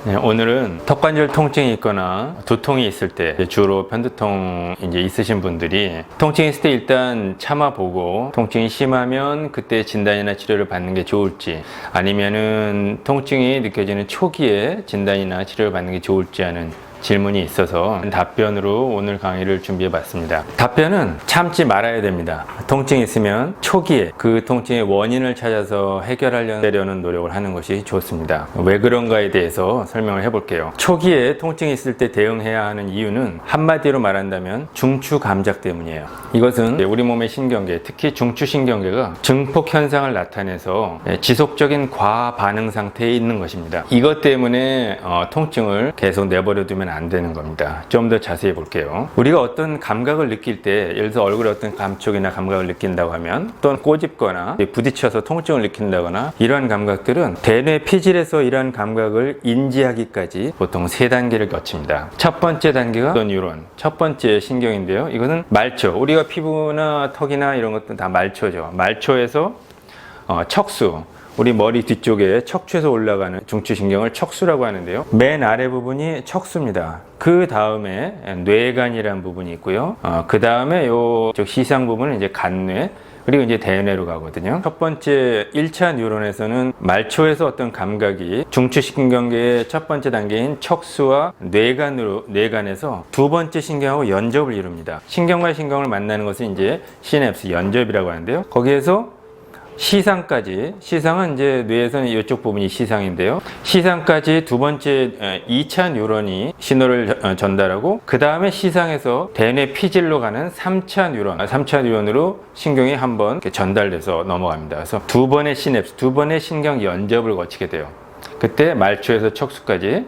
네, 오늘은 턱관절 통증이 있거나 두통이 있을 때 주로 편두통 있으신 분들이 통증이 있을 때 일단 참아보고 통증이 심하면 그때 진단이나 치료를 받는 게 좋을지 아니면은 통증이 느껴지는 초기에 진단이나 치료를 받는 게 좋을지 하는 질문이 있어서 답변으로 오늘 강의를 준비해 봤습니다. 답변은 참지 말아야 됩니다. 통증이 있으면 초기에 그 통증의 원인을 찾아서 해결하려는 노력을 하는 것이 좋습니다. 왜 그런가에 대해서 설명을 해볼게요. 초기에 통증이 있을 때 대응해야 하는 이유는 한마디로 말한다면 중추감작 때문이에요. 이것은 우리 몸의 신경계, 특히 중추신경계가 증폭 현상을 나타내서 지속적인 과반응 상태에 있는 것입니다. 이것 때문에 통증을 계속 내버려 두면 안 되는 겁니다. 좀 더 자세히 볼게요. 우리가 어떤 감각을 느낄 때, 예를 들어서 얼굴에 어떤 감촉이나 감각을 느낀다고 하면, 또는 꼬집거나 부딪혀서 통증을 느낀다거나 이러한 감각들은 대뇌 피질에서 이러한 감각을 인지하기까지 보통 3단계를 거칩니다. 첫 번째 단계가 뉴런, 첫 번째 신경인데요. 이거는 말초, 우리가 피부나 턱이나 이런 것도 다 말초죠. 말초에서 척수, 우리 머리 뒤쪽에 척추에서 올라가는 중추신경을 척수라고 하는데요. 맨 아래 부분이 척수입니다. 그 다음에 뇌간이라는 부분이 있고요. 그 다음에 요쪽 시상 부분은 이제 간뇌, 그리고 이제 대뇌로 가거든요. 첫 번째 1차 뉴런에서는 말초에서 어떤 감각이 중추신경계의 첫 번째 단계인 척수와 뇌간에서 두 번째 신경하고 연접을 이룹니다. 신경과 신경을 만나는 것은 이제 시냅스, 연접이라고 하는데요. 거기에서 시상까지, 시상은 이제 뇌에서는 이쪽 부분이 시상인데요. 시상까지 두 번째 2차 뉴런이 신호를 전달하고 그 다음에 시상에서 대뇌 피질로 가는 3차 뉴런으로 신경이 한번 전달돼서 넘어갑니다. 그래서 두 번의 시냅스, 두 번의 신경 연접을 거치게 돼요. 그때 말초에서 척수까지,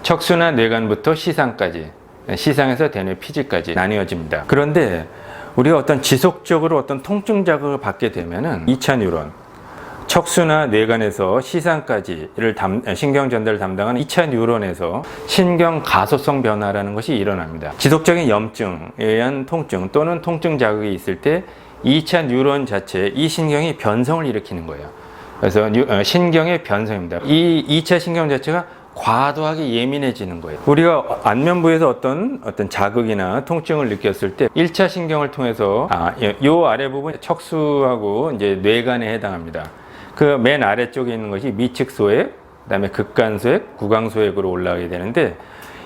척수나 뇌간부터 시상까지, 시상에서 대뇌 피질까지 나뉘어집니다. 그런데 우리가 어떤 지속적으로 어떤 통증 자극을 받게 되면은 2차 뉴런, 척수나 뇌간에서 시상까지를 신경 전달을 담당하는 2차 뉴런에서 신경 가소성 변화라는 것이 일어납니다. 지속적인 염증에 의한 통증 또는 통증 자극이 있을 때 2차 뉴런 자체, 이 신경이 변성을 일으키는 거예요. 그래서 신경의 변성입니다. 이 2차 신경 자체가 과도하게 예민해지는 거예요. 우리가 안면부에서 어떤 자극이나 통증을 느꼈을 때 1차 신경을 통해서 요 아래 부분 척수하고 이제 뇌간에 해당합니다. 그 맨 아래쪽에 있는 것이 미측소액, 그다음에 극간소액, 구강소액으로 올라가게 되는데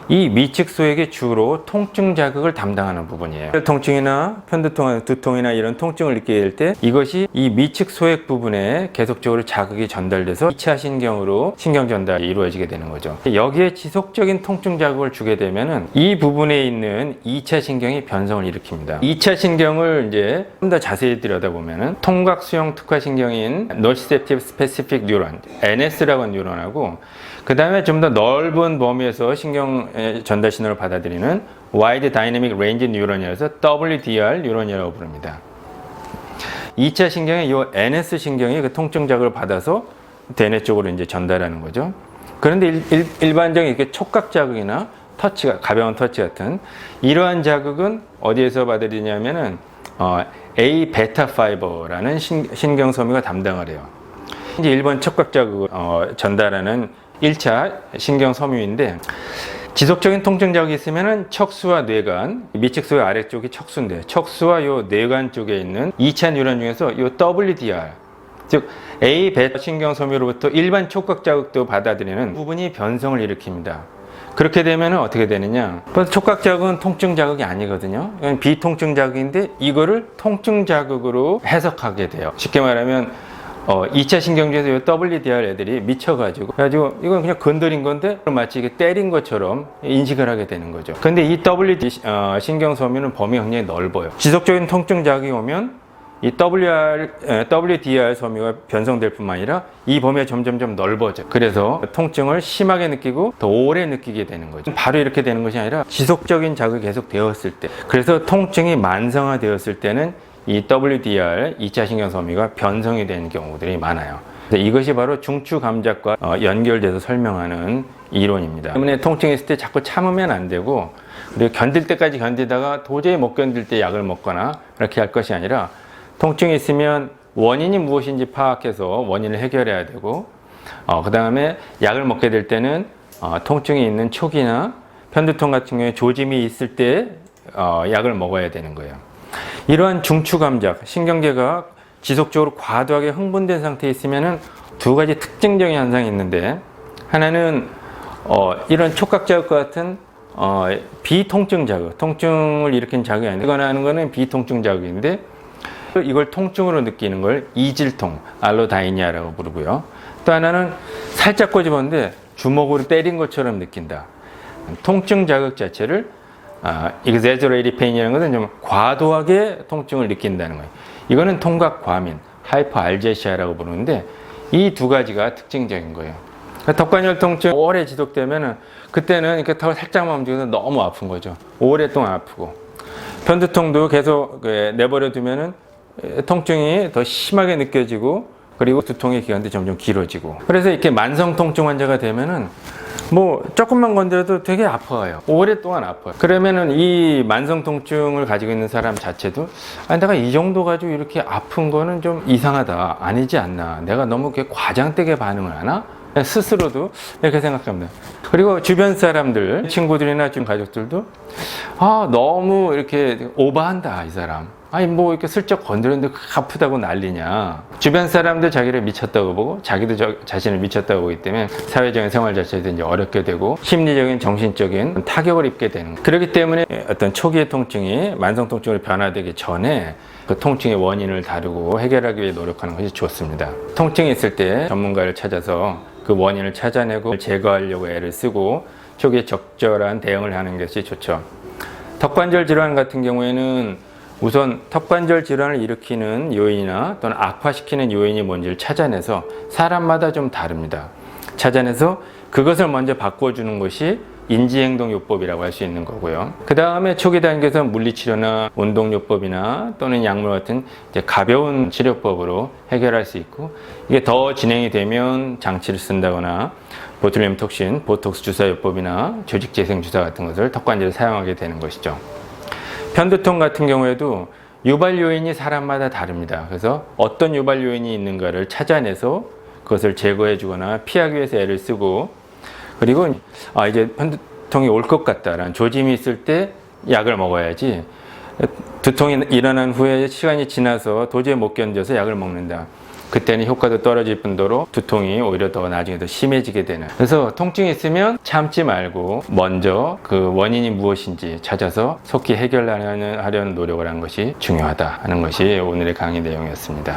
이 미측소액이 주로 통증 자극을 담당하는 부분이에요. 통증이나 편두통, 두통이나 이런 통증을 느끼게 될 때 이것이 이 미측소액 부분에 계속적으로 자극이 전달돼서 2차 신경으로 신경 전달이 이루어지게 되는 거죠. 여기에 지속적인 통증 자극을 주게 되면은 이 부분에 있는 2차 신경이 변성을 일으킵니다. 2차 신경을 이제 좀 더 자세히 들여다보면은 통각 수용 특화 신경인 Nociceptive Specific Neuron, NS라고 하는 뉴런하고 그 다음에 좀 더 넓은 범위에서 신경 전달 신호를 받아들이는 Wide Dynamic Range 뉴런이라서 WDR 뉴런이라고 부릅니다. 2차 신경의 이 NS 신경이 그 통증 자극을 받아서 대뇌 쪽으로 이제 전달하는 거죠. 그런데 일반적인 이렇게 촉각 자극이나 터치가 가벼운 터치 같은 이러한 자극은 어디에서 받아들이냐면은 A 베타 파이버라는 신경 섬유가 담당을 해요. 이제 1번 촉각 자극을 전달하는 1차 신경 섬유인데 지속적인 통증 자극이 있으면은 척수와 뇌간, 미측소의 아래쪽이 척수인데 척수와 요 뇌간 쪽에 있는 2차 뉴런 중에서 요 WDR, 즉 A 베타 신경 섬유로부터 일반 촉각 자극도 받아들이는 부분이 변성을 일으킵니다. 그렇게 되면은 어떻게 되느냐? 촉각 자극은 통증 자극이 아니거든요. 이건 비통증 자극인데 이거를 통증 자극으로 해석하게 돼요. 쉽게 말하면 2차 신경제에서 이 WDR 애들이 미쳐가지고 이건 그냥 건드린 건데 마치 이게 때린 것처럼 인식을 하게 되는 거죠. 근데 이 신경 섬유는 범위가 굉장히 넓어요. 지속적인 통증 자극이 오면 이 WDR 섬유가 변성될 뿐만 아니라 이 범위가 점점 넓어져. 그래서 통증을 심하게 느끼고 더 오래 느끼게 되는 거죠. 바로 이렇게 되는 것이 아니라 지속적인 자극이 계속 되었을 때, 그래서 통증이 만성화되었을 때는 이 WDR 2차 신경 섬유가 변성이 되는 경우들이 많아요. 이것이 바로 중추 감작과 연결돼서 설명하는 이론입니다. 때문에 통증이 있을 때 자꾸 참으면 안 되고, 우리가 견딜 때까지 견디다가 도저히 못 견딜 때 약을 먹거나 그렇게 할 것이 아니라 통증이 있으면 원인이 무엇인지 파악해서 원인을 해결해야 되고, 그 다음에 약을 먹게 될 때는 통증이 있는 초기나 편두통 같은 경우에 조짐이 있을 때 약을 먹어야 되는 거예요. 이러한 중추감작, 신경계가 지속적으로 과도하게 흥분된 상태에 있으면은 두 가지 특징적인 현상이 있는데, 하나는 이런 촉각 자극과 같은 비통증 자극, 통증을 일으킨 자극이 아닌데, 이거나 하는 거는 비통증 자극인데, 이걸 통증으로 느끼는 걸 이질통, 알로다이니아라고 부르고요. 또 하나는 살짝 꼬집었는데 주먹으로 때린 것처럼 느낀다. 통증 자극 자체를 exaggerated pain이라는 것은 좀 과도하게 통증을 느낀다는 거예요. 이거는 통각 과민, 하이퍼알제시아라고 부르는데, 이 두 가지가 특징적인 거예요. 턱관절 통증 오래 지속되면은 그때는 이렇게 턱을 살짝만 움직여서 너무 아픈 거죠. 오랫동안 아프고, 편두통도 계속 내버려 두면은 통증이 더 심하게 느껴지고, 그리고 두통의 기간도 점점 길어지고. 그래서 이렇게 만성 통증 환자가 되면은 뭐 조금만 건드려도 되게 아파요. 오랫동안 아파요. 그러면은 이 만성 통증을 가지고 있는 사람 자체도, 내가 이 정도 가지고 이렇게 아픈 거는 좀 이상하다, 아니지 않나, 내가 너무 이렇게 과장되게 반응을 하나, 스스로도 이렇게 생각합니다. 그리고 주변 사람들, 친구들이나 좀 가족들도 너무 이렇게 오버한다, 이 사람. 뭐 이렇게 슬쩍 건드렸는데 아프다고 난리냐. 주변 사람들 자기를 미쳤다고 보고, 자기도 자신을 미쳤다고 보기 때문에 사회적인 생활 자체도 이제 어렵게 되고, 심리적인, 정신적인 타격을 입게 되는 거예요. 그렇기 때문에 어떤 초기의 통증이 만성 통증으로 변화되기 전에 그 통증의 원인을 다루고 해결하기 위해 노력하는 것이 좋습니다. 통증이 있을 때 전문가를 찾아서 그 원인을 찾아내고 제거하려고 애를 쓰고 초기에 적절한 대응을 하는 것이 좋죠. 턱관절 질환 같은 경우에는 우선 턱관절 질환을 일으키는 요인이나 또는 악화시키는 요인이 뭔지를 찾아내서, 사람마다 좀 다릅니다. 찾아내서 그것을 먼저 바꿔주는 것이 인지행동요법이라고 할 수 있는 거고요. 그 다음에 초기 단계에서 물리치료나 운동요법이나 또는 약물 같은 이제 가벼운 치료법으로 해결할 수 있고, 이게 더 진행이 되면 장치를 쓴다거나 보툴리눔 톡신, 보톡스 주사요법이나 조직재생 주사 같은 것을 턱관절에 사용하게 되는 것이죠. 편두통 같은 경우에도 유발 요인이 사람마다 다릅니다. 그래서 어떤 유발 요인이 있는가를 찾아내서 그것을 제거해 주거나 피하기 위해서 애를 쓰고, 그리고 이제 편두통이 올 것 같다라는 조짐이 있을 때 약을 먹어야지, 두통이 일어난 후에 시간이 지나서 도저히 못 견뎌서 약을 먹는다, 그때는 효과도 떨어질 뿐더러 두통이 오히려 더 나중에 더 심해지게 되는. 그래서 통증이 있으면 참지 말고 먼저 그 원인이 무엇인지 찾아서 속히 해결하려는 노력을 하는 것이 중요하다 하는 것이 오늘의 강의 내용이었습니다.